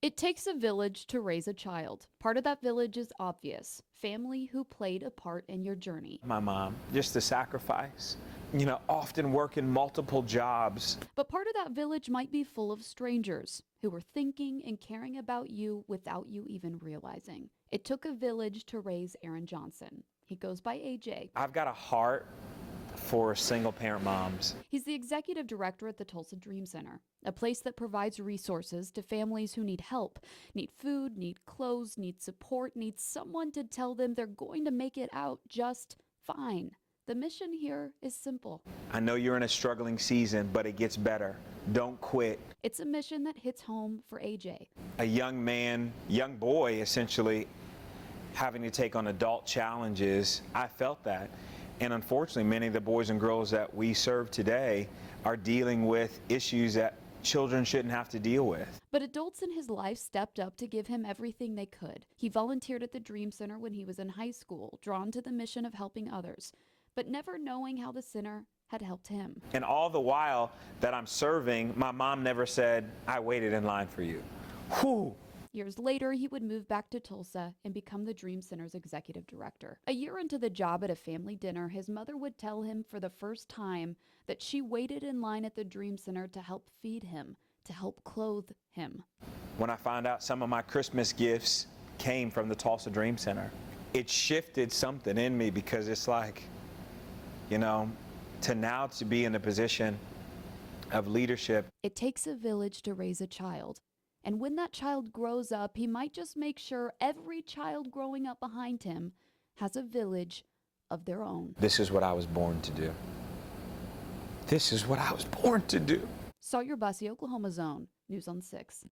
It takes a village to raise a child. Part of that village is obvious: family who played a part in your journey. My mom, just the sacrifice, often working multiple jobs. But part of that village might be full of strangers who were thinking and caring about you without you even realizing. It took a village to raise Aaron Johnson. He goes by AJ. I've got a heart for single parent moms. He's the executive director at the Tulsa Dream Center, a place that provides resources to families who need help, need food, need clothes, need support, need someone to tell them they're going to make it out just fine. The mission here is simple. I know you're in a struggling season, but it gets better. Don't quit. It's a mission that hits home for AJ. A young man, young boy, essentially having to take on adult challenges. I felt that. And unfortunately, many of the boys and girls that we serve today are dealing with issues that children shouldn't have to deal with. But adults in his life stepped up to give him everything they could. He volunteered at the Dream Center when he was in high school, drawn to the mission of helping others, but never knowing how the center had helped him. And all the while that I'm serving, my mom never said, "I waited in line for you." Whew. Years later, he would move back to Tulsa and become the Dream Center's executive director. A year into the job at a family dinner, his mother would tell him for the first time that she waited in line at the Dream Center to help feed him, to help clothe him. When I found out some of my Christmas gifts came from the Tulsa Dream Center, it shifted something in me, because it's like, to be in a position of leadership. It takes a village to raise a child. And when that child grows up, he might just make sure every child growing up behind him has a village of their own. This is what I was born to do. This is what I was born to do. Sawyer Bussey, Oklahoma Zone, News on 6.